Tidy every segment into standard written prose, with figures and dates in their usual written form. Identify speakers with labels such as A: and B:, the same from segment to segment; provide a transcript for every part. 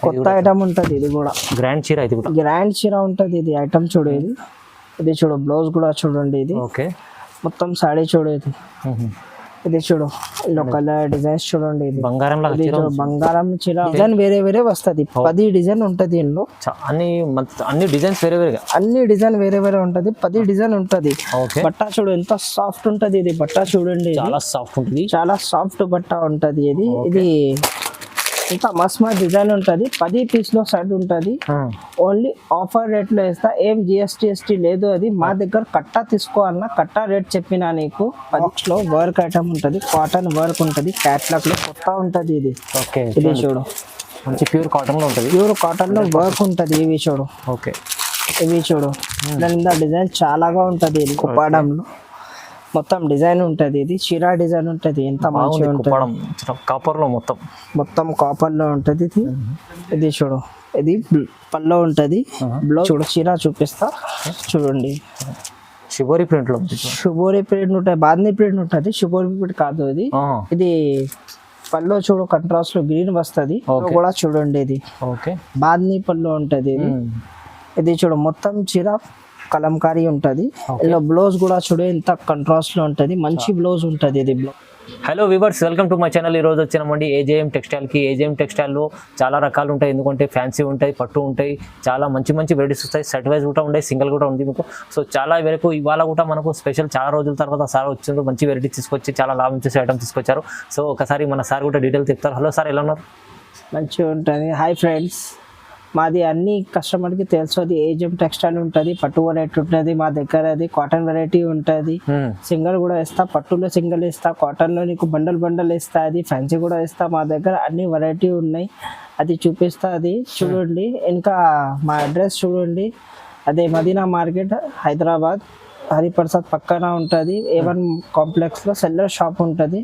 A: కొత్త ఐటమ్ ఉంటుంది ఇది కూడా.
B: గ్రాండ్ చీర ఇది కూడా.
A: గ్రాండ్ చీర ఉంటుంది ఇది ఐటమ్ చూడు. ఇది చూడు బ్లౌజ్ కూడా చూడండి. ఇది
B: ఓకే
A: మొత్తం సాడీ చూడు. ఇది చూడు ఇలా కలర్ డిజైన్స్ చూడండి. ఇది
B: బంగారం
A: బంగారం చీర డిజైన్ వేరే వేరే వస్తుంది. 10 డిజైన్ ఉంటుంది ఇందులో.
B: అన్ని డిజైన్స్ వేరే వేరే
A: ఉంటది. 10 డిజైన్ ఉంటది. బట్ట చూడు ఎంత సాఫ్ట్ ఉంటది. ఇది బట్ట చూడండి
B: చాలా సాఫ్ట్ ఉంటుంది.
A: చాలా సాఫ్ట్ బట్ట ఉంటది. ఇది ఇంకా మస్త్ డిజైన్ ఉంటుంది. 10 పీస్ లో సెట్ ఉంటుంది. ఓన్లీ ఆఫర్ రేట్ లో ఇస్తా. ఏం జిఎస్టీ లేదు. అది మా దగ్గర కట్టా తీసుకోవాలన్నా కట్టా రేట్ చెప్పినా నీకు. 10 లో వర్క్ ఐటమ్ ఉంటుంది. కాటన్ వర్క్ ఉంటుంది. క్యాట్లాగ్ లో కొత్త ఉంటది. ఇది ఇది చూడు
B: మంచి ప్యూర్ కాటన్ లో ఉంటుంది.
A: ప్యూర్ కాటన్ లో వర్క్ ఉంటది. ఇవి చూడు.
B: ఓకే
A: ఇవి చూడు దాని మీద డిజైన్ చాలాగా ఉంటది. ఇది కుప్పాడంలో మొత్తం డిజైన్ ఉంటది. ఇది చీరా డిజైన్ ఉంటది. ఎంత మంచిగా ఉంటది.
B: కాపర్ లో
A: మొత్తం కాపర్ లో ఉంటది. ఇది చూడు ఇది పల్లో ఉంటది. బ్లౌజ్ చూడు చీర చూపిస్తా చూడండి.
B: షిబోరి ప్రింట్ లో
A: ఉంటుంది. బాందీ ప్రింట్ ఉంటది. షిబోరి ప్రింట్ కాదు ఇది. ఇది పల్లో చూడు కంట్రాస్ట్ లో గ్రీన్ వస్తది కూడా చూడండి. ఇది బాందీ పల్లో ఉంటది. ఇది చూడు మొత్తం చీర కలంకారీ ఉంటది. ఇలా బ్లౌజ్ కూడా చూడు ఎంత కంట్రాస్ట్ లో ఉంటది. మంచి బ్లౌజ్ ఉంటది. ఇది blouse.
B: Hello viewers, welcome to my channel. ఈ రోజు వచ్చినామండి ఏజేఎం టెక్స్టైల్ కి. ఏజేఎం టెక్స్టైల్ లో చాలా రకాలు ఉంటాయి. ఎందుకంటే ఫ్యాన్సీ ఉంటాయి, పట్టు ఉంటాయి, చాలా మంచి వెరైటీస్ వస్తాయి. సెట్ వైజ్ కూడా ఉంటాయి, సింగిల్ కూడా ఉంది మీకు. సో చాలా వరకు ఇవాళ కూడా మనకు స్పెషల్ చాలా రోజుల తర్వాత సార్ వచ్చిండ్రు. మంచి వెరైటీ తీసుకొచ్చి చాలా లాభం చేసే ఐటమ్ తీసుకొచ్చారు. సో ఒకసారి మన సార్ కూడా డీటెయిల్ చెప్తారు. హలో సార్, ఎలా ఉన్నారు?
A: మంచిగా ఉంటుంది. హాయ్ ఫ్రెండ్స్, మాది అన్ని కస్టమర్కి తెలుసు. అది ఏజెం టెక్స్టైల్ ఉంటుంది. పట్టు వెరైటీ ఉంటుంది మా దగ్గర. అది కాటన్ వెరైటీ ఉంటుంది. సింగిల్ కూడా ఇస్తా. పట్టులో సింగిల్ ఇస్తా. కాటన్లో నీకు బండల్ ఇస్తా. అది ఫ్యాన్సీ కూడా ఇస్తా. మా దగ్గర అన్ని వెరైటీ ఉన్నాయి. అది చూపిస్తా. అది చూడండి. ఇంకా మా అడ్రస్ చూడండి. అదే మదీనా మార్కెట్, హైదరాబాద్, హరిప్రసాద్ పక్కన ఉంటుంది. A1 కాంప్లెక్స్ లో సెల్లర్ షాప్ ఉంటుంది.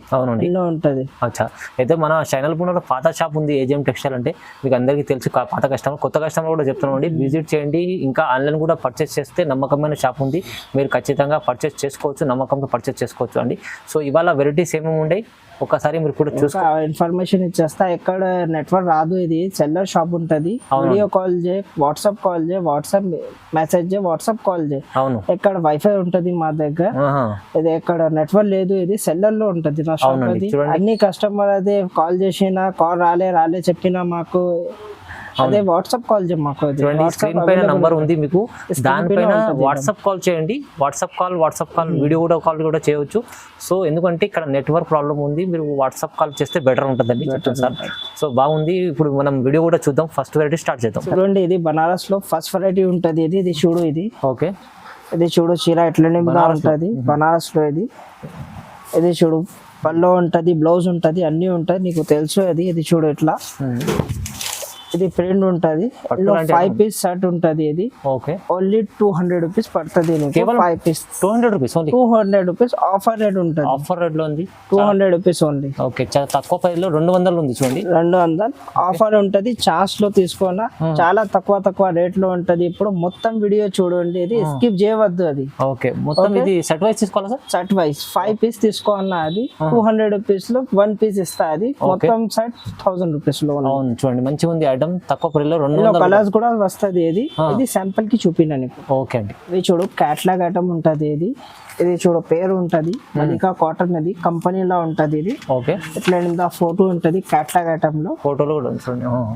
A: ఇల్లు ఉంటుంది.
B: అచ్చా, అయితే మన ఛానల్ కూడా పాత షాప్ ఉంది ఏజేఎం టెక్స్టైల్ అంటే. మీకు అందరికీ తెలుసు. పాత కస్టమర్, కొత్త కస్టమర్ కూడా చెప్తున్నామండి, విజిట్ చేయండి. ఇంకా ఆన్లైన్ కూడా పర్చేస్ చేస్తే నమ్మకమైన షాప్ ఉంది. మీరు ఖచ్చితంగా పర్చేస్ చేసుకోవచ్చు, నమ్మకంతో పర్చేస్ చేసుకోవచ్చు అండి. సో ఇవాళ వెరైటీస్ ఏమేమి ఉన్నాయి ఒకసారి మీరు కూడా చూసుకో.
A: ఇన్ఫర్మేషన్ ఇచ్చేస్తా. ఎక్కడ నెట్వర్క్ రాదు. ఇది సెల్లర్ షాప్ ఉంటుంది. వీడియో కాల్ చేయి, వాట్సాప్ కాల్ చేయి, వాట్సాప్ మెసేజ్ చేయి, వాట్సాప్ కాల్ చేయి. ఎక్కడ వైఫై ఉంటది మా దగ్గర. ఇది ఎక్కడ నెట్వర్క్ లేదు. ఇది సెల్లర్ లో ఉంటది నా షాప్. అది అన్ని కస్టమర్ అదే కాల్ చేసినా కాల్ రాలే చెప్పినా మాకు అదే వాట్సాప్ కాల్ చేయండి. మాకు
B: స్క్రీన్ పైన నంబర్ ఉంది మీకు, దానిపైన వాట్సాప్ కాల్ చేయండి. వాట్సాప్ కాల్ వీడియో కూడా చేయవచ్చు. సో ఎందుకంటే ఇక్కడ నెట్వర్క్ ప్రాబ్లం ఉంది. మీరు వాట్సాప్ కాల్ చేస్తే బెటర్ ఉంటుందండి చెప్తాను సార్. సో బాగుంది. ఇప్పుడు మనం వీడియో కూడా చూద్దాం. ఫస్ట్ వెరైటీ స్టార్ట్ చేద్దాం.
A: చూడండి, ఇది బనారస్ లో ఫస్ట్ వెరైటీ ఉంటది. ఇది చూడు. ఇది
B: ఓకే.
A: ఇది చూడు చీర ఎట్లనే ఉంటది బనారస్ లో. ఇది చూడు పల్లో ఉంటది, బ్లౌజ్ ఉంటది, అన్ని ఉంటది. నీకు తెలుసు అది. ఇది చూడు ఎట్లా. ఇది ప్రింట్ ఉంటది. 5 పీస్ సెట్ ఉంటది. ఇది ఓన్లీ 200 రూపీస్ పడుతుంది. 5 పీస్ 200 రూపీస్ ఆఫర్ రేట్ ఉంటది.
B: ఆఫర్ రేట్ లో ఉంది.
A: 200 రూపీస్ ఓన్లీ.
B: ఓకే, చాలా తక్కువ ప్రైస్ లో 200 ఉంది. చూడండి
A: 200 ఆఫర్ ఉంటది. చార్జ్ లో తీసుకోనా చాలా తక్కువ రేట్ లో ఉంటది. ఇప్పుడు మొత్తం వీడియో చూడండి. ఇది స్కిప్ చేయవద్దు. అది
B: ఓకే. మొత్తం ఇది సెట్ వైస్ తీసుకోవాలా సార్?
A: సెట్ వైస్ 5 పీస్ తీసుకోవాలన్నా అది 200 రూపీస్ లో 1 పీస్ ఇస్తా. అది మొత్తం సెట్ 1000 రూపీస్ లో.
B: అవును, చూడండి మంచిగా ఉంది. తక్కువ ప్రైస్ లో 200
A: కలర్స్ కూడా వస్తది. ఇది శాంపుల్ కి చూపినా నీకు.
B: ఓకే అండి.
A: ఇది చూడు క్యాట్లాగ్ ఐటమ్ ఉంటది. ఇది చూడు పేరు ఉంటది మలికా కాటన్. అది కంపెనీలో ఉంటది. ఇది
B: ఓకే.
A: ఎట్లా ఫోటో ఉంటది క్యాట్లాగ్ ఐటమ్ లో.
B: ఫోటోలో కూడా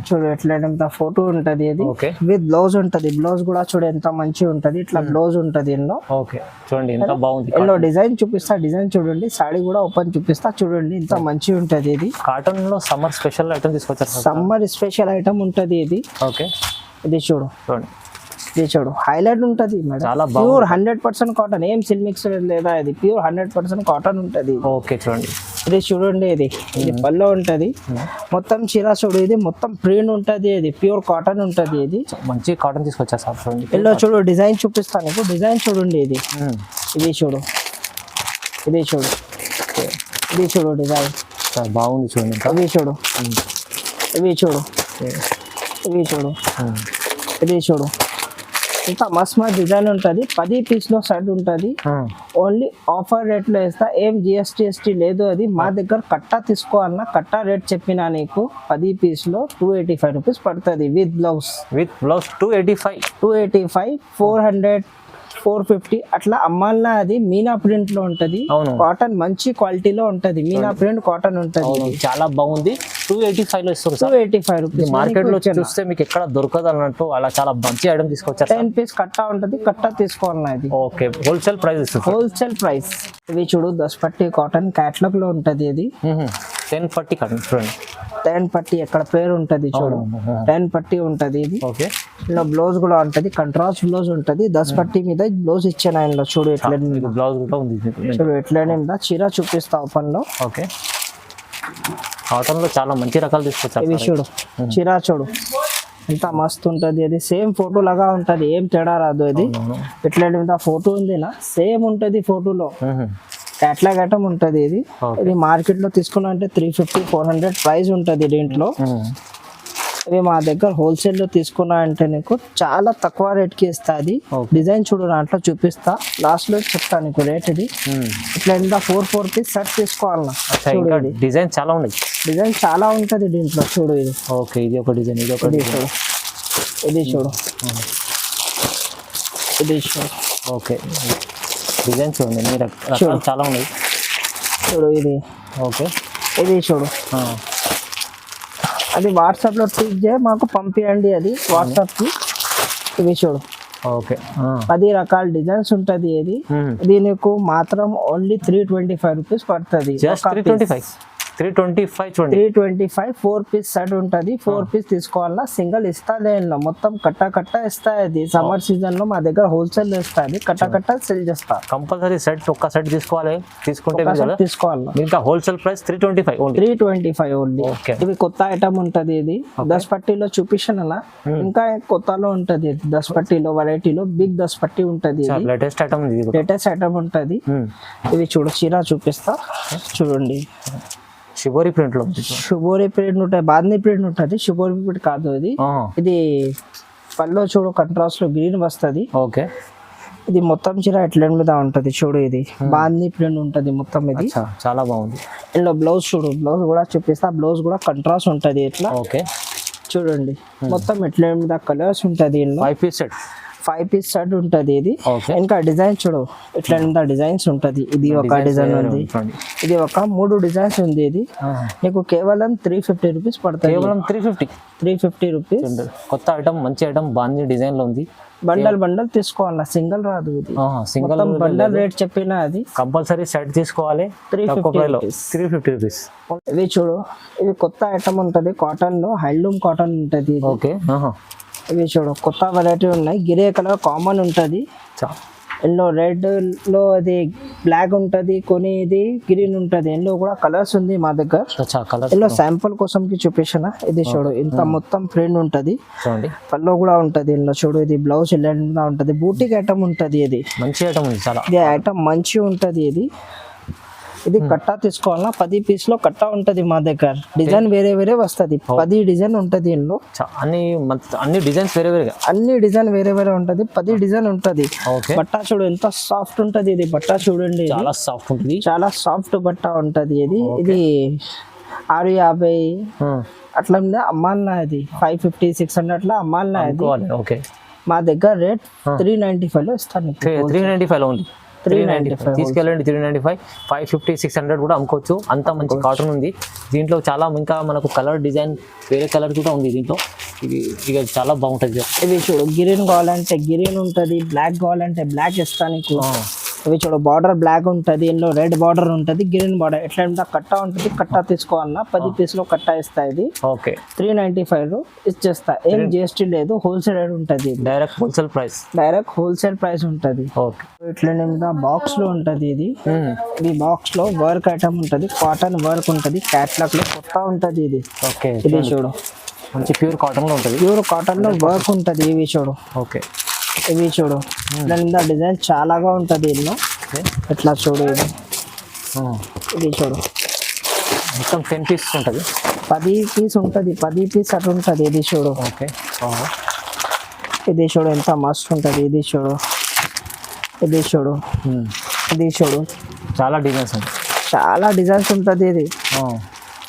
A: చూడు ఎట్లా ఫోటో ఉంటది. ఇది విత్ బ్లౌజ్ ఉంటది. బ్లౌజ్ కూడా చూడు ఎంత మంచి ఉంటది. ఇట్లా బ్లౌజ్ ఉంటది ఇందులో.
B: ఓకే, చూడండి ఎంత బాగుంది.
A: ఇందులో డిజైన్ చూపిస్తా. డిజైన్ చూడండి. సాడీ కూడా ఓపెన్ చూపిస్తా. చూడండి ఎంత మంచి ఉంటది. ఇది
B: కాటన్ లో సమ్మర్ స్పెషల్ ఐటమ్ తీసుకొచ్చారు.
A: సమ్మర్ స్పెషల్ ఐటమ్ ఉంటది. ఇది
B: ఓకే.
A: ఇది చూడు. ఇది చూడు హైలైట్ ఉంటది మేడం. Pure 100% cotton. ఏం సిల్మిక్స్ లేదా. ఇది ప్యూర్ 100% కాటన్ ఉంటది.
B: ఓకే, చూడండి.
A: ఇది చూడండి. ఇది పల్లో ఉంటది. మొత్తం చీర చూడు. ఇది మొత్తం ప్రింట్ ఉంటది. ఇది ప్యూర్ కాటన్ ఉంటది. ఇది
B: మంచి కాటన్ తీసుకొచ్చా సార్. చూడండి
A: ఇలా చూడు డిజైన్ చూపిస్తాను నీకు. డిజైన్ చూడండి. ఇది చూడు. ఇది చూడు డిజైన్
B: బాగుంది. చూడండి
A: ఇవి చూడు. ఇది చూడు. ఇంకా మస్త్ డిజైన్ ఉంటుంది. 10 పీస్లో సెట్ ఉంటుంది. ఓన్లీ ఆఫర్ రేట్లో ఇస్తా. ఏం GST లేదు. అది మా దగ్గర కట్టా తీసుకోవాలన్నా కట్టా రేట్ చెప్పినా నీకు 10 పీస్లో 285 రూపీస్ పడుతుంది విత్ బ్లౌజ్. 285 400 450 అట్లా అమ్మాలన్నా. అది మీనా ప్రింట్ లో ఉంటది. కాటన్ మంచి క్వాలిటీలో ఉంటది. మీనా ప్రింట్ కాటన్ ఉంటది.
B: చాలా బాగుంది. 285 లో ఇస్తారు.
A: 285 రూపీస్.
B: మార్కెట్ లో చూస్తే మీకు ఎక్కడ దొరకదు అన్నట్టు అలా చాలా మంచి ఐటమ్ తీసుకొచ్చారు.
A: 10 పీస్ కట్టా ఉంటది. కట్టా తీసుకోవాలన్నా ఇది.
B: ఓకే, హోల్సేల్ ప్రైస్ ఇస్తారు.
A: Wholesale price. ఇవి చూడు 10 పట్టి కాటన్ క్యాట్లాగ్ లో ఉంటది. ఇది
B: 10 పట్టి కాటన్ చూడండి.
A: 10 పట్టి ఎక్కడ పేరు ఉంటది చూడు. 10 పట్టి ఉంటది. ఇది
B: ఓకే,
A: ఇలా బ్లౌజ్ కూడా ఉంటది. కంట్రాస్ట్ బ్లౌజ్ ఉంటది. 10 పట్టి మీద బ్లౌజ్ ఇచ్చాను ఆయనలో. చూడు ఎట్లా
B: బ్లౌజ్ కూడా ఉంది.
A: చూడు ఎట్లనే ఉందా. చీర చూపిస్తా ఓపెన్ లో.
B: ఓకే, కాటన్ లో చాలా మంచి రకాలు తీసుకొచ్చారు.
A: ఇవి చూడు చీర చూడు ఎంత మస్తు ఉంటది. అది సేమ్ ఫోటో లాగా ఉంటది. ఏం తేడా రాదు. అది ఎట్లా మీద ఫోటో ఉంది నా సేమ్ ఉంటది ఫోటోలో. క్యాట్లాగ్ ఐటమ్ ఉంటది. ఇది మార్కెట్ లో తీసుకున్నా అంటే 350 400 ప్రైస్ ఉంటది దీంట్లో. ఇవి మా దగ్గర హోల్సేల్ లో తీసుకున్నా అంటే నీకు చాలా తక్కువ రేట్ కి ఇస్తా. అది డిజైన్ చూడు దాంట్లో చూపిస్తా. లాస్ట్ లో చెప్తా నీకు రేట్. ఇది ఇట్లా ఇంత 4 పీస్ సెట్ తీసుకోవాలన్నా.
B: డిజైన్ చాలా ఉన్నాయి.
A: డిజైన్ చాలా ఉంటది దీంట్లో. చూడు ఇది.
B: ఓకే, ఇది ఒక డిజైన్. ఇది ఒక
A: చూడు. ఇది చూడు. ఇది చూడు.
B: ఓకే, డిజైన్ చూడండి. మీ రకాలు చాలా ఉన్నాయి.
A: చూడు ఇది.
B: ఓకే,
A: ఇది చూడు. అది వాట్సాప్ లో టిక్ చేయ మాకు పంపియండి. అది వాట్సాప్ కి. ఇవి చూడు.
B: ఓకే,
A: 10 రకాల డిజైన్స్ ఉంటది. ఇది దీనికి మాత్రం ఓన్లీ 325 రూపీస్ పడుతుంది.
B: 325 చూడండి.
A: 325 4 పీస్ సెట్ ఉంటది. 4 పీస్ తీసుకోవాలన్నా సింగిల్ ఇస్తా. దేనిలో మొత్తం కట్ట ఇస్తా. అది సమ్మర్ సీజన్ లో మా దగ్గర హోల్సేల్ లో ఇస్తుంది. కట్ట సేల్ చేస్తా.
B: కంపల్సరీ సెట్ ఒక్క సెట్ తీసుకోవాలి. తీసుకుంటే
A: తీసుకోవాలి.
B: ఇంకా హోల్సేల్ ప్రైస్
A: 325 ఓన్లీ. ఇవి కొత్త ఐటమ్ ఉంటది. ఇది 10 పట్టీలో చూపించాను అలా. ఇంకా కొత్తలో ఉంటది. 10 పట్టీలో వెరైటీలో బిగ్ 10 పట్టీ ఉంటది.
B: లేటెస్ట్
A: ఐటమ్ ఉంటది. ఇవి చూడు చీర చూపిస్తా. చూడండి
B: షిబోరి ప్రింట్ లో.
A: షిబోరి ప్రింట్ ఉంటాయి. బాందీ ప్రింట్ ఉంటుంది. షిబోరి ప్రింట్ కాదు ఇది. ఇది పల్లో చూడు కంట్రాస్ట్ లో గ్రీన్ వస్తుంది.
B: ఓకే,
A: ఇది మొత్తం చీర ఎట్లా మీద ఉంటది. చూడు ఇది బాందీ ప్రింట్ ఉంటది మొత్తం. ఇది
B: చాలా బాగుంది.
A: ఇందులో బ్లౌజ్ చూడు. బ్లౌజ్ కూడా చూపిస్తా. బ్లౌజ్ కూడా కంట్రాస్ట్ ఉంటది. ఇట్లా
B: ఓకే
A: చూడండి మొత్తం ఎట్లా మీద కలర్స్ ఉంటది. ఇందులో 5 పీస్ సెట్ ఉంటది. ఇది ఇంకా డిజైన్ చూడు ఇట్లా డిజైన్స్ ఉంటది. ఇది ఒక డిజైన్ ఉంది. ఇది ఒక 3 డిజైన్స్ ఉంది. ఇది నీకు కేవలం 350 రూపీస్ పడుతుంది.
B: కేవలం 350
A: రూపీస్.
B: కొత్త ఐటమ్, మంచి ఐటమ్, బాందీ డిజైన్ లో ఉంది.
A: బండల్ తీసుకోవాలా. సింగిల్ రాదు. ఇది సింగిల్ బండల్ రేట్ చెప్పినా అది
B: కంపల్సరీ సెట్ తీసుకోవాలి. 350 రూపీస్.
A: ఇవి చూడు. ఇవి కొత్త ఐటమ్ ఉంటది. కాటన్ లో హ్యాండ్లూమ్ కాటన్ ఉంటది.
B: ఓకే,
A: ఇవి చూడు కొత్త వెరైటీ ఉన్నాయి. గ్రే కలర్ కామన్ ఉంటది. ఎల్లో రెడ్ లో అది బ్లాక్ ఉంటది. కొన్ని ఇది గ్రీన్ ఉంటది. ఎల్లో కూడా కలర్స్ ఉంది మా దగ్గర. ఎల్లో శాంపుల్ కోసం చూపించిన. ఇది చూడు ఇంత మొత్తం ప్రింట్ ఉంటది. పల్లో కూడా ఉంటది. ఇందులో చూడు ఇది బ్లౌజ్ ఎలా ఉంటది. బూటిక్ ఐటమ్ ఉంటది. ఇది మంచి ఐటమ్ ఉంది. చాలా ఇది ఐటమ్ మంచి ఉంటది. ఇది కట్టా తీసుకోవాలన్నా 10 పీస్ లో కట్టా ఉంటది మా దగ్గర. డిజైన్ వేరే వస్తది. 10 డిజైన్ ఉంటది. ఇందులో
B: అన్ని
A: డిజైన్ వేరే ఉంటది. 10 డిజైన్ ఉంటది. బట్ట చూడు ఎంత సాఫ్ట్ ఉంటది. ఇది బట్ట చూడండి. చాలా సాఫ్ట్ బట్ట ఉంటది. ఇది 650 అట్లా అమ్మాలన్నా. అది 550 600 అట్లా అమ్మాలన్నా. అది మా దగ్గర రేట్ 395 లో ఇస్తాను.
B: 395 లో ఉంది. 395 తీసుకెళ్ళండి. 395 550 600 కూడా అమ్ముకోవచ్చు. అంత మంచి కాటన్ ఉంది దీంట్లో. చాలా ఇంకా మనకు కలర్ డిజైన్ వేరే కలర్ కూడా ఉంది దీంట్లో. ఇక చాలా బాగుంటుంది.
A: ఇవి చూడు గ్రీన్ కావాలంటే గ్రీన్ ఉంటుంది. బ్లాక్ కావాలంటే బ్లాక్ ఇస్తాను. ఇవి చూడు బార్డర్ బ్లాక్ ఉంటుంది. ఇందులో రెడ్ బార్డర్ ఉంటుంది. గ్రీన్ బార్డర్ ఎట్లా కట్టా ఉంటుంది. కట్టా తీసుకోవాలన్నా 10 పీస్ లో కట్టా ఇస్తా. ఇది 395 ఇచ్చేస్తా. ఏం GST లేదు. హోల్సేల్ రేట్ ఉంటుంది.
B: డైరెక్ట్ హోల్సేల్ ప్రైస్ ఉంటుంది.
A: ఇట్లా బాక్స్ లో ఉంటది. ఇది బాక్స్ లో వర్క్ ఐటమ్ ఉంటది. కాటన్ వర్క్ ఉంటది. క్యాట్లాగ్ లో కొత్త ఉంటది. ఇది చూడు
B: మంచి ప్యూర్ కాటన్ లో ఉంటుంది.
A: ప్యూర్ కాటన్ లో వర్క్ ఉంటది. ఇవి చూడు. ఇవి చూడు దాని మీద డిజైన్ చాలాగా ఉంటది. ఇందులో ఎట్లా చూడు. ఇది చూడు
B: మొత్తం 10 పీస్ ఉంటుంది.
A: 10 పీస్ ఉంటుంది. 10 పీస్ అట్లా ఉంటుంది. ఇది చూడు. ఇది చూడు ఎంత మస్తు ఉంటుంది. ఇది చూడు, ఇది చూడు, ఇది చూడు,
B: చాలా డిజైన్స్ ఉంటాయి.
A: చాలా డిజైన్స్ ఉంటుంది. ఇది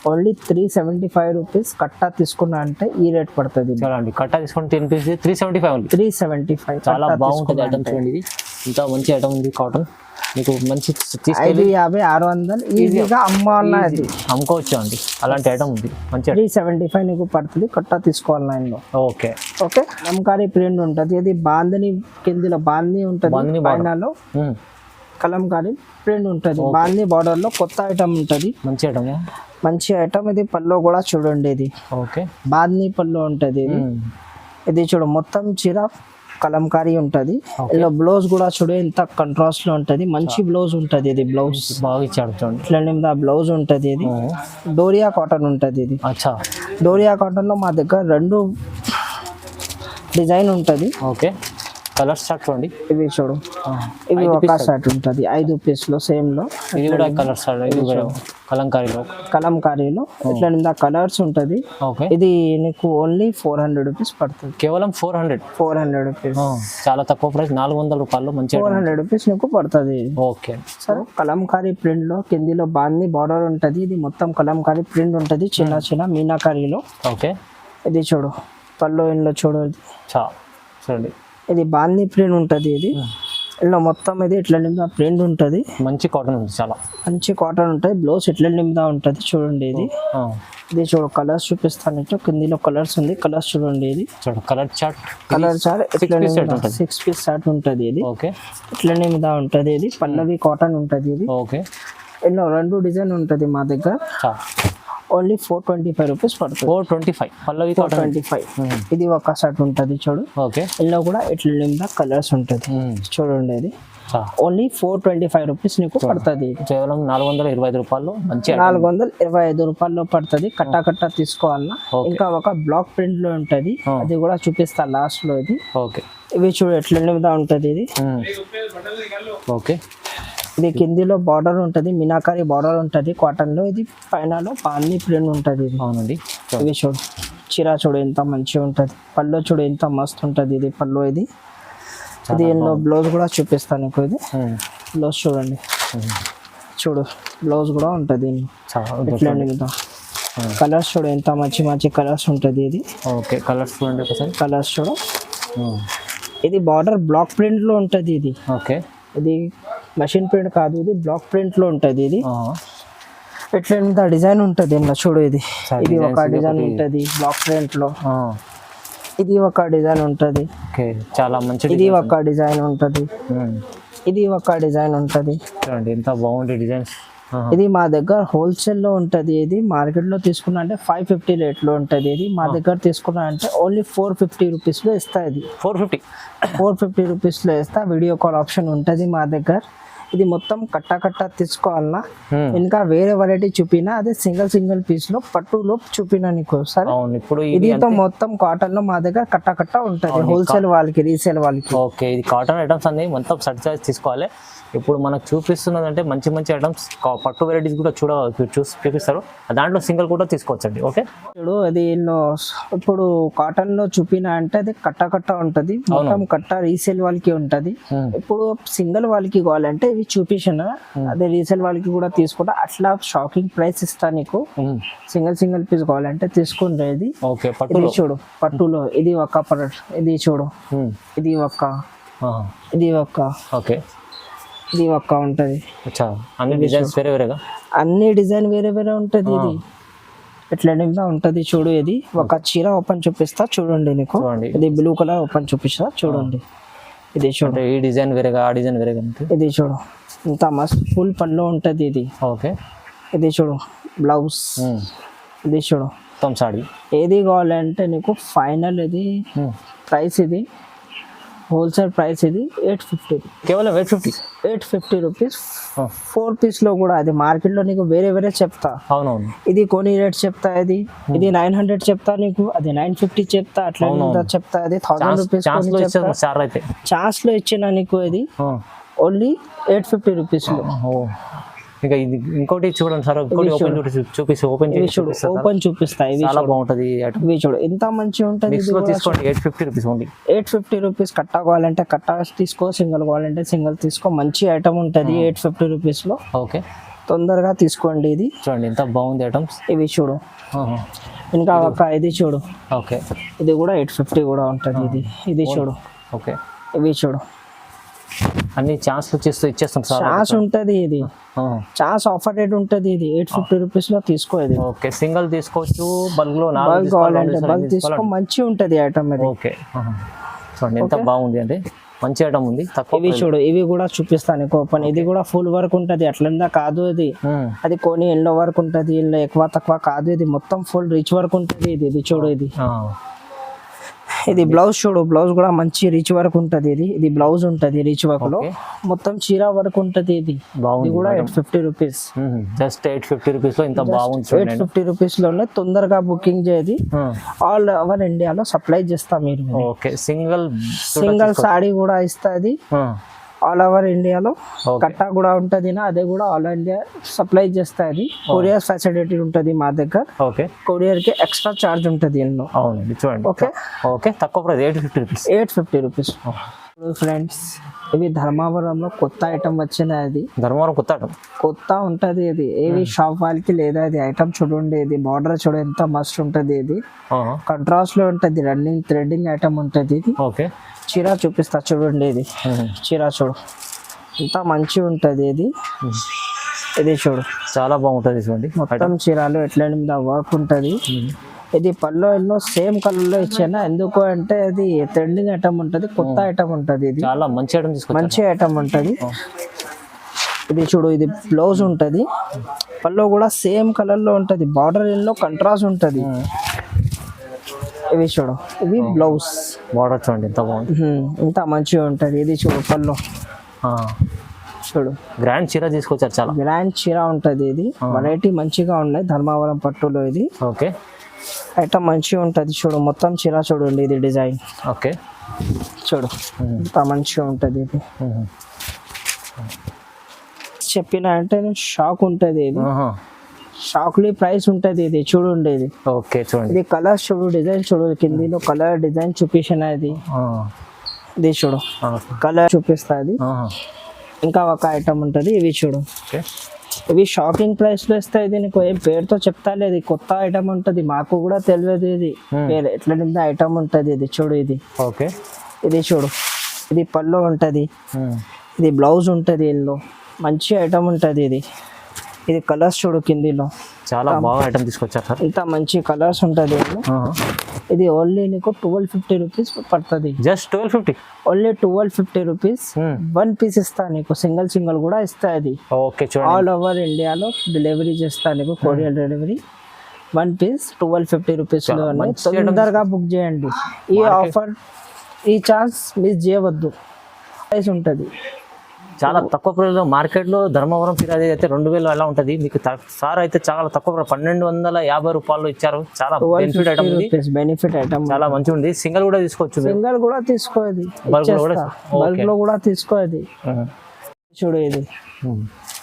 A: ఓన్లీ 375 రూపీస్. కట్టా తీసుకున్నా అంటే ఈ రేట్ పడుతుంది.
B: చూడండి కట్టా తీసుకుంటే 10 పీస్ 375 ఓన్లీ.
A: 375
B: చాలా బాగుంటుంది ఐటమ్. చూడండి ఇది ఇంత మంచి ఐటమ్ ఉంది. కాటన్ మీకు మంచి తీసుకెళ్ళి
A: 550, 600 ఈజీగా అమ్మాలన్నది
B: అమ్ముకోవచ్చు అండి. అలాంటి ఐటమ్ ఉంది మంచి.
A: 375 నీకు పడుతుంది. కట్టా తీసుకోవాలి లైన్లో.
B: Okay
A: okay. కలంకారీ ప్రింట్ ఉంటుంది. ఇది బాందని కిందిలో బాంది ఉంటుంది, పైనలో కలంకారీ ప్రింట్ ఉంటుంది. బాంది బార్డర్ లో కొత్త ఐటమ్ ఉంటుంది.
B: మంచి ఐటమ్,
A: మంచి ఐటమ్. ఇది పళ్ళు కూడా చూడండి. ఇది
B: ఓకే
A: బాంది పళ్ళు ఉంటుంది. ఇది ఇది చూడు మొత్తం చీర కలంకారీ ఉంటుంది. ఇలా బ్లౌజ్ కూడా చూడు ఎంత కంట్రాస్ట్ లో ఉంటది. మంచి బ్లౌజ్ ఉంటది. ఇది బ్లౌజ్
B: బాగా ఇచ్చాడు చూడండి.
A: ఇట్లా బ్లౌజ్ ఉంటది. ఇది డోరియా కాటన్ ఉంటది. ఇది డోరియా కాటన్ లో మా దగ్గర 2 డిజైన్ ఉంటది.
B: ఓకే. కలర్ స్టార్ట్ చూడండి.
A: ఇవి చూడు, ఇవి ఒక షర్ట్ ఉంటుంది 5 పీస్లో సేమ్ లో.
B: ఇది కూడా కలర్ స్టార్ట్. ఇది కలంకారీలో
A: ఇట్లా కలర్స్ ఉంటుంది. ఇది నీకు ఓన్లీ 400 రూపీస్ పడుతుంది.
B: కేవలం 400
A: రూపీస్.
B: చాలా తక్కువ ప్రైస్. 400 రూపాయలు మంచి
A: 400 రూపీస్ నీకు పడుతుంది.
B: ఓకే
A: సరే. కలంకారీ ప్రింట్ లో కిందిలో బాంది బార్డర్ ఉంటుంది. ఇది మొత్తం కలంకారీ ప్రింట్ ఉంటుంది చిన్న చిన్న మీనాకారీలో.
B: ఓకే.
A: ఇది చూడు పళ్ళు ఇంట్లో చూడు.
B: చూడండి
A: ఇది బాంది ప్రింట్ ఉంటుంది. ఇది ఇలా మొత్తం ఇది ఇట్లా నిందా ప్రింట్ ఉంటుంది.
B: మంచి కాటన్ ఉంది. చాలా మంచి
A: కాటన్ ఉంటుంది. బ్లౌజ్ ఇట్లా నిందా ఉంటుంది. చూడండి ఇది ఇది చూడు కలర్స్ చూపిస్తాను. కిందిలో కలర్స్ ఉంది. కలర్స్ చూడండి. ఇది కలర్ చార్ట్ ఇట్లా 6 పీస్ చార్ట్ ఉంటుంది. ఇది
B: ఓకే.
A: ఇట్లా నిందా ఉంటుంది. ఇది పల్లవి కాటన్ ఉంటుంది. ఇది
B: ఓకే.
A: ఇలా 2 డిజైన్ ఉంటుంది మా దగ్గర. ఓన్లీ 425 రూపీస్ పడుతుంది.
B: 425 పల్లవి
A: 425. ఇది ఒక షర్ట్ ఉంటుంది చూడు.
B: ఓకే.
A: ఇందులో కూడా ఇట్లా కలర్స్ ఉంటుంది. చూడండి ఇది ఓన్లీ 425 రూపీస్ నీకు పడుతుంది.
B: కేవలం 425 రూపాయలు. మంచి
A: 425 రూపాయల్లో పడుతుంది. కట్టా తీసుకోవాలన్నా. ఇంకా ఒక బ్లాక్ ప్రింట్ లో ఉంటుంది. అది కూడా చూపిస్తా లాస్ట్ లో. ఇది
B: ఓకే.
A: ఇవి చూడు ఎట్లా ఉంటుంది. ఇది
B: ఓకే.
A: ఇది కిందిలో బార్డర్ ఉంటుంది. మీనాకారీ బార్డర్ ఉంటుంది కాటన్ లో. ఇది పైనలో బాంది ప్రింట్ ఉంటుంది.
B: అవునండి.
A: ఇవి చూడు చీర చూడు ఎంత మంచిగా ఉంటుంది. పళ్ళు చూడు ఎంత మస్తు ఉంటుంది. ఇది పళ్ళు. ఇది ఎన్నో బ్లౌజ్ కూడా చూపిస్తాను నీకు. ఇది బ్లౌజ్ చూడండి. చూడు బ్లౌజ్ కూడా ఉంటుంది. ఇట్లా కలర్స్ చూడు ఎంత మంచి కలర్స్ ఉంటుంది. ఇది
B: ఓకే. కలర్స్ చూడండి.
A: కలర్స్ చూడు. ఇది బార్డర్ బ్లాక్ ప్రింట్ లో ఉంటుంది. ఇది
B: ఓకే.
A: ఇది మెషిన్ ప్రింట్ కాదు. ఇది బ్లాక్ ప్రింట్ లో ఉంటుంది. ఇది ఇట్లా డిజైన్ ఉంటుంది. ఇంట్లో చూడు. ఇది ఒక డిజైన్ ఉంటుంది బ్లాక్ ప్రింట్ లో. ఇది ఒక డిజైన్ ఉంటుంది.
B: చాలా మంచి.
A: ఇది ఒక డిజైన్ ఉంటుంది. ఇది ఒక డిజైన్ ఉంటుంది.
B: చూడండి ఎంత బాగుంది డిజైన్స్.
A: ఇది మా దగ్గర హోల్సేల్ లో ఉంటది. ఇది మార్కెట్ లో తీసుకున్నా అంటే 550 రేట్ లో ఉంటది. ఇది మా దగ్గర తీసుకున్నా అంటే ఓన్లీ 450 రూపీస్ లో ఇస్తా. ఇది 450 రూపీస్ లో ఇస్తా. వీడియో కాల్ ఆప్షన్ ఉంటది మా దగ్గర. ఇది మొత్తం కట్టా తీసుకోవాలన్నా. ఇంకా వేరే వెరైటీ చూపినా అదే సింగిల్ పీస్ లో పట్టులో చూపినా నీకు. సరే. ఇది మొత్తం కాటన్ లో మా దగ్గర కట్టా ఉంటది. హోల్సేల్ వాళ్ళకి రీసేల్ వాళ్ళకి.
B: ఓకే. ఇది కాటన్ ఐటమ్స్ అన్ని మొత్తం సర్చ్ తీసుకోవాలి. ఇప్పుడు మనకు చూపిస్తున్నది అంటే మంచి ఐటమ్స్ పట్టు వెరైటీస్ కూడా చూపిస్తారు. దాంట్లో సింగిల్ కూడా తీసుకోవచ్చండి. ఓకే. ఇప్పుడు
A: అది ఇప్పుడు కాటన్ లో చూపినా అంటే అది కట్టా ఉంటది. మొత్తం కట్టా రీసేల్ వాళ్ళకి ఉంటది. ఇప్పుడు సింగిల్ వాళ్ళకి కావాలంటే ఇవి చూపించిన అదే రీసేల్ వాళ్ళకి కూడా తీసుకుంటా. అట్లా షాకింగ్ ప్రైస్ ఇస్తా నీకు. సింగిల్ పీస్ కావాలంటే తీసుకుంటే. ఇది చూడు పట్టులో. ఇది ఒక ఇది చూడు. ఇది ఒక ఇది ఒక్క ఉంటది. అన్ని డిజైన్ వేరే ఉంటది. ఇది ఎట్లా ఉంటది చూడు. ఇది ఒక చీర ఓపెన్ చూపిస్తా చూడండి నీకు. ఇది బ్లూ కలర్ ఓపెన్ చూపిస్తా చూడండి. ఇది చూడు. ఈ డిజైన్ వేరేగా ఆ డిజైన్ వేరేగా. ఇది చూడు ఇంత మస్త్ ఫుల్ పళ్ళు ఉంటది. ఇది ఓకే. ఇది చూడు బ్లౌజ్. ఇది చూడు మొత్తం సారీ. ఏది కావాలంటే నీకు ఫైనల్ ఇది ప్రైస్. ఇది హోల్సేల్ ప్రైస్. ఇది 850. కేవలం 850 రూపీస్. 4 పీస్ లో కూడా. అది మార్కెట్ లో నీకు వేరే చెప్తా. అవునవును. ఇది కొన్ని రేట్ చెప్తా. ఇది 900 చెప్తా నీకు. అది 950 చెప్తా. అట్లా చెప్తా. అది 1000 రూపీస్ ఛాన్స్ లో ఇచ్చిన నీకు. ఇది ఓన్లీ 850 రూపీస్ లో.
B: ఇంకా ఇది ఇంకోటి చూడండి సార్, ఇంకోటి ఓపెన్ చూపిస్తే
A: ఓపెన్ చూపిస్తా. ఇవి
B: చాలా బాగుంటది ఐటమ్.
A: ఇవి చూడు ఎంత మంచిగా ఉంటది.
B: మిక్స్ లో తీసుకోండి 850 రూపీస్ ఓన్లీ.
A: 850 రూపీస్. కట్టా కావాలంటే కట్టా తీసుకో, సింగిల్ కావాలంటే సింగిల్ తీసుకో. మంచి ఐటమ్ ఉంటది 850 రూపీస్ లో.
B: ఓకే,
A: తొందరగా తీసుకోండి. ఇది
B: చూడండి ఎంత బాగుంది ఐటమ్స్.
A: ఇవి చూడు ఇంకా ఒక ఇది చూడు.
B: ఓకే,
A: ఇది కూడా 850 కూడా ఉంటది. ఇది చూడు.
B: ఓకే,
A: ఇవి చూడు
B: అన్ని ఛాన్స్ ఇచ్చేస్తాం సార్.
A: ఛాన్స్ ఉంటది. ఇది ఛాన్స్ ఆఫర్ రేట్ ఉంటది. ఇది 850 రూపీస్ లో తీసుకో. ఇది
B: ఓకే, సింగిల్ తీసుకోవచ్చు, బల్క్ లో
A: బల్క్ కావాలంటే బల్క్ తీసుకో. మంచి ఉంటది ఐటమ్ ఇది.
B: ఓకే, చూడండి ఎంత బాగుంది అంటే మంచి ఐటమ్ ఉంది. తక్కువ.
A: ఇవి చూడు, ఇవి కూడా చూపిస్తాను ఓపెన్. ఇది కూడా ఫుల్ వర్క్ ఉంటది. అట్లా కాదు ఇది. అది కొన్ని ఎల్లో వర్క్ ఉంటది, ఇల్లు ఎక్కువ తక్కువ కాదు. ఇది మొత్తం ఫుల్ రిచ్ వర్క్ ఉంటది. ఇది చూడు. ఇది బ్లౌజ్ చూడు. బ్లౌజ్ కూడా మంచి రిచ్ వర్క్ ఉంటది. ఇది బ్లౌజ్ ఉంటది రిచ్ వర్క్ లో. మొత్తం చీర వర్క్ ఉంటది. ఇది కూడా 850 రూపీస్.
B: జస్ట్ 850 రూపీస్ లో ఇంత బాగుంది.
A: 850 రూపీస్ లోనే తొందరగా బుకింగ్ చేయది. ఆల్ ఓవర్ ఇండియాలో సప్లై చేస్తా మీరు.
B: ఓకే, సింగిల్
A: సాడీ కూడా ఇస్తుంది ఆల్ ఓవర్ ఇండియాలో. కట్టా కూడా ఉంటది నా, అదే కూడా ఆల్ ఇండియా సప్లై చేస్తుంది. కొరియర్ ఫెసిలిటీ ఉంటది మా దగ్గర.
B: ఓకే,
A: కొరియర్ కి ఎక్స్ట్రా చార్జ్ ఉంటది ఎన్నో.
B: అవునండి, చూడండి.
A: ఓకే
B: ఓకే, తక్కువ ప్రైస్ 850 రూపీస్.
A: 850 రూపీస్. ఫ్రెండ్స్, ఇవి ధర్మావరంలో కొత్త ఐటమ్ వచ్చింది. అది
B: ధర్మవరం కొత్త ఐటమ్,
A: కొత్త ఉంటది. ఇది ఏవి షాప్ వాళ్ళకి లేదా. ఇది ఐటమ్ చూడండి. ఇది బార్డర్ చూడ ఎంత మస్తు ఉంటది. ఇది కంట్రాస్ట్ లో ఉంటది. రన్నింగ్ థ్రెడ్డింగ్ ఐటమ్ ఉంటది. ఇది
B: ఓకే,
A: చీర చూపిస్తా చూడండి. ఇది చీర చూడు ఎంత మంచి ఉంటది. ఇది చూడు చాలా
B: బాగుంటది. చూడండి
A: మొత్తం చీరలు ఎట్లా మీద వర్క్ ఉంటది. ఇది పళ్ళు ఎన్నో సేమ్ కలర్ లో ఇచ్చాను. ఎందుకు అంటే అది ట్రెండింగ్ ఐటమ్ ఉంటది, కొత్త ఐటమ్ ఉంటది. ఇది
B: చాలా మంచి ఐటమ్,
A: మంచి ఐటమ్ ఉంటది. ఇది చూడు. ఇది బ్లౌజ్ ఉంటది. పళ్ళు కూడా సేమ్ కలర్ లో ఉంటది. బార్డర్ ఎన్నో కంట్రాస్ట్ ఉంటది. ఇవి చూడు. ఇది బ్లౌజ్.
B: బార్డర్ చూడండి ఎంత బాగుంది,
A: ఇంత మంచిగా ఉంటది. ఇది చూడు పళ్ళు చూడు.
B: గ్రాండ్ చీర తీసుకొచ్చారు. చాలా
A: గ్రాండ్ చీర ఉంటది. ఇది వెరైటీ మంచిగా ఉన్నాయి ధర్మావరం పట్టులో. ఇది
B: ఓకే,
A: ఐటమ్ మంచిగా ఉంటది. చూడు మొత్తం చీర చూడండి. ఇది డిజైన్.
B: ఓకే,
A: చూడు ఇంత మంచిగా ఉంటది. ఇది చెప్పిన అంటే షాక్ ఉంటది. ఇది షాక్లీ ప్రైస్ ఉంటది. ఇది చూడండి. ఇది
B: ఓకే, చూడండి.
A: ఇది కలర్ చూడు, డిజైన్ చూడు. కిందిలో కలర్ డిజైన్ చూపించిన. ఇది చూడు కలర్ చూపిస్తా. ఇది ఇంకా ఒక ఐటమ్ ఉంటది. ఇవి చూడు. ఇవి షాకింగ్ ప్రైస్ లో ఇస్తాయి. ఇది నీకు ఏం పేరుతో చెప్తా లేదు. కొత్త ఐటమ్ ఉంటది, మాకు కూడా తెలియదు. ఇది పేరు ఎట్లా ఐటమ్ ఉంటది. ఇది చూడు. ఇది
B: ఓకే,
A: ఇది చూడు. ఇది పళ్ళు ఉంటది. ఇది బ్లౌజ్ ఉంటది. ఇందులో మంచి ఐటమ్ ఉంటది. ఇది కలర్స్ చూడు కిందిలో.
B: చాలా బాగా ఐటమ్ తీసుకొచ్చారు సార్.
A: ఇంత మంచి కలర్స్ ఉంటది. ఇది ఓన్లీ నీకు 1250 రూపీస్ పడుతుంది.
B: జస్ట్ 1250.
A: Only 1250 rupees. 1 పీస్ ఇస్తా నీకు. సింగిల్ కూడా ఇస్తా. అది
B: ఓకే, చూడండి.
A: ఆల్ ఓవర్ ఇండియాలో డెలివరీ చేస్తా నీకు. Courier delivery. 1 పీస్ 1250 రూపీస్ లో. తొందరగా బుక్ చేయండి. ఈ ఆఫర్, ఈ ఛాన్స్ మిస్ చేయవద్దు. ప్రైస్ ఉంటది
B: చాలా తక్కువ ప్రైస్ లో. మార్కెట్ లో ధర్మవరం పిరాది అయితే 2000 ఎలా ఉంటది. మీకు సార్ అయితే చాలా తక్కువ 1250 రూపాయలు ఇచ్చారు. చాలా బెనిఫిట్ ఐటమ్ ఉంది.
A: బెనిఫిట్ ఐటమ్
B: చాలా మంచిగా ఉంది. సింగిల్ కూడా తీసుకోవచ్చు.
A: సింగిల్ కూడా తీసుకోది. బల్క్ లో కూడా తీసుకోది. చూడు.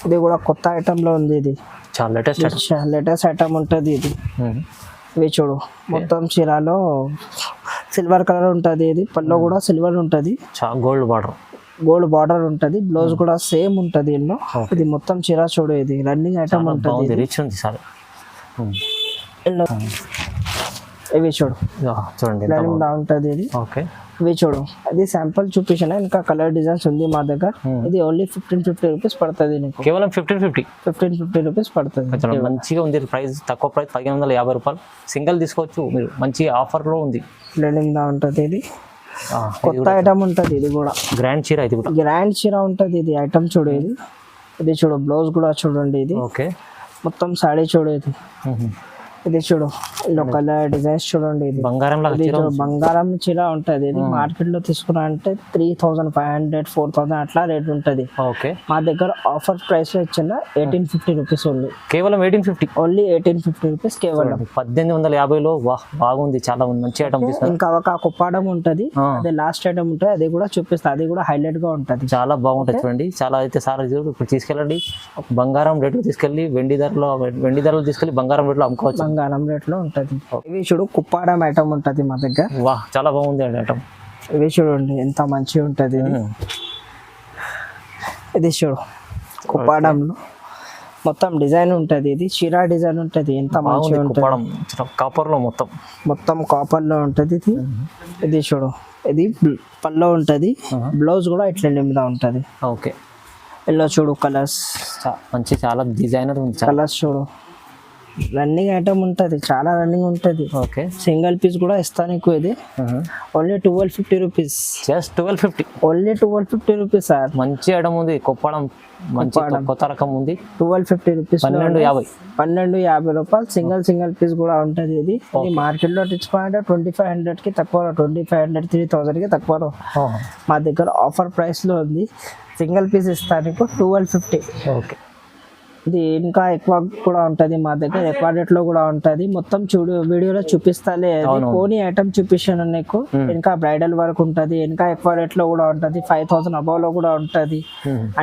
A: ఇది కూడా కొత్త ఐటమ్ లో ఉంది. ఇది
B: చాలా
A: లేటెస్ట్ ఐటమ్ ఉంటది. ఇది ఇవి చూడు. మొత్తం చీరలో సిల్వర్ కలర్ ఉంటది. ఇది పళ్ళు కూడా సిల్వర్ ఉంటది. గోల్డ్ బార్డర్ ఉంటది. బ్లౌజ్ కూడా సేమ్ ఉంటది. ఎన్నో ఇది మొత్తం చీర చూడు. ఇది రన్నింగ్ ఐటమ్ ఉంటది.
B: రిచ్ ఉంది సార్.
A: ఇవి చూడు.
B: చూడండి
A: ఉంటది. ఇది
B: ఓకే.
A: ఇవి చూడు. అది శాంపుల్ చూపించిన. ఇంకా కలర్ డిజైన్స్ ఉంది మా దగ్గర. ఇది ఓన్లీ 1550 రూపీస్ పడుతుంది నీకు.
B: కేవలం 1550
A: రూపీస్ పడుతుంది.
B: మంచిగా ఉంది ప్రైస్. తక్కువ ప్రైస్ 1550 రూపాయలు. సింగిల్ తీసుకోవచ్చు మీరు. మంచి ఆఫర్ లో ఉంది.
A: బ్లెండింగ్ దా ఉంటది. ఇది కొత్త ఐటమ్ ఉంటది. ఇది కూడా
B: గ్రాండ్ చీర. ఇది కూడా
A: గ్రాండ్ చీర ఉంటది. ఇది ఐటమ్ చూడు. ఇది చూడు. బ్లౌజ్ కూడా చూడండి. ఇది
B: ఓకే.
A: మొత్తం సాడీ చూడు. ఇది ఇది చూడు ఇలా కలర్ డిజైన్స్ చూడండి. ఇది
B: బంగారం లాగా
A: ఇది చూడు, బంగారం చీర ఉంటది. ఇది మార్కెట్ లో తీసుకున్నా అంటే 3500 4000 అట్లా రేట్ ఉంటది.
B: ఓకే,
A: మా దగ్గర ఆఫర్ ప్రైస్ లో ఇచ్చిన 1850 రూపీస్ ఓన్లీ.
B: కేవలం 1850.
A: ఓన్లీ 1850 రూపీస్ కేవలం.
B: 1850లో. వాహ్, బాగుంది, చాలా మంచి ఐటమ్ తీసుకున్నారు.
A: ఇంకా ఒక కుప్పాడం ఉంటది, అదే లాస్ట్ ఐటమ్ ఉంటది, అది కూడా చూపిస్తా. అది కూడా హైలైట్ గా ఉంటది,
B: చాలా బాగుంటుంది చూడండి. చాలా అయితే సార్ ఇప్పుడు తీసుకెళ్ళండి, బంగారం రేట్లు తీసుకెళ్ళి వెండి ధరలు తీసుకెళ్ళి బంగారం రేట్లో అమ్ముకోవచ్చు.
A: బంగారం రేట్ లో ఉంటది. ఇవి చూడు కుప్పాడం ఐటమ్ ఉంటది మా దగ్గర.
B: వాహ్, చాలా బాగుంది ఐటమ్.
A: ఇవి చూడండి ఎంత మంచిగా ఉంటది. ఇది చూడు కుప్పాడంలో మొత్తం డిజైన్ ఉంటది. ఇది చీరా డిజైన్ ఉంటది, ఎంత మంచిగా ఉంటది.
B: కాపర్ లో
A: మొత్తం కాపర్ లో ఉంటది. ఇది చూడు, ఇది పల్లో ఉంటది, బ్లౌజ్ కూడా ఇట్లా మీద ఉంటది.
B: ఓకే,
A: ఇలా చూడు కలర్స్
B: మంచి, చాలా డిజైనర్ ఉంది.
A: కలర్స్ చూడు, రన్నింగ్ ఐటమ్ ఉంటది, చాలా రన్నింగ్ ఉంటది.
B: ఓకే,
A: సింగిల్ పీస్ కూడా ఇస్తాను నీకు. ఇది only 1250 rupees.
B: Just 1250.
A: Only 1250 rupees sir.
B: మంచి ఐటమ్ ఉంది, కుప్పడం మంచి కొత్త రకం ఉంది.
A: 1250 రూపీస్.
B: 1250
A: రూపాయలు. సింగిల్ పీస్ కూడా ఉంటది. ఇది మార్కెట్ లో తెచ్చుకోవాలంటే 2500 కి తక్కువ, 2500 3000 కి తక్కువ. మా దగ్గర ఆఫర్ ప్రైస్ లో ఉంది. సింగిల్ పీస్ ఇస్తాను నీకు 1250.
B: ఓకే,
A: ఇది ఇంకా ఎక్కువ కూడా ఉంటది మా దగ్గర, ఎక్కువ రేట్ లో కూడా ఉంటది. మొత్తం చూడు, వీడియోలో చూపిస్తాలే. పోనీ ఐటమ్ చూపిస్తాను నీకు. ఇంకా బ్రైడల్ వర్క్ ఉంటది, ఇంకా ఎక్కువ రేట్ లో కూడా ఉంటది. 5000 అబౌవ్ లో కూడా ఉంటది.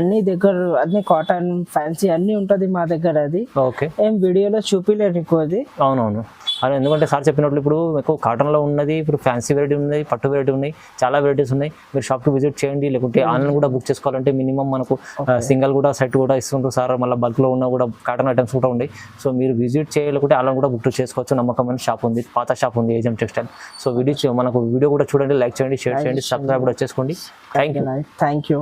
A: అన్ని దగ్గర అన్ని కాటన్ ఫ్యాన్సీ అన్ని ఉంటది మా దగ్గర. అది
B: ఓకే,
A: ఏం వీడియోలో చూపిలే నీకు అది.
B: అవునవును, అదే ఎందుకంటే సార్ చెప్పినట్లు ఇప్పుడు ఎక్కువ కాటన్లో ఉన్నది, ఇప్పుడు ఫ్యాన్సీ వెరైటీ ఉన్నాయి, పట్టు వెరైటీ ఉన్నాయి, చాలా వెరైటీస్ ఉన్నాయి. మీరు షాప్కి విజిట్ చేయండి, లేకుంటే ఆన్లైన్ కూడా బుక్ చేసుకోవాలంటే మినిమం మనకు సింగిల్ కూడా సెట్ కూడా ఇస్తుంటారు సార్. మళ్ళీ బల్క్లో ఉన్న కూడా కాటన్ ఐటమ్స్ కూడా ఉన్నాయి. సో మీరు విజిట్ చేయలేకుంటే ఆన్లైన్ కూడా బుక్ చేసుకోవచ్చు. నమ్మకమైన షాప్ ఉంది, పాత షాప్ ఉంది, ఏజిఎం టెక్స్టైల్. సో మనకు వీడియో కూడా చూడండి, లైక్ చేయండి, షేర్ చేయండి, సబ్స్క్రైబ్ కూడా చేసుకోండి. Thank you.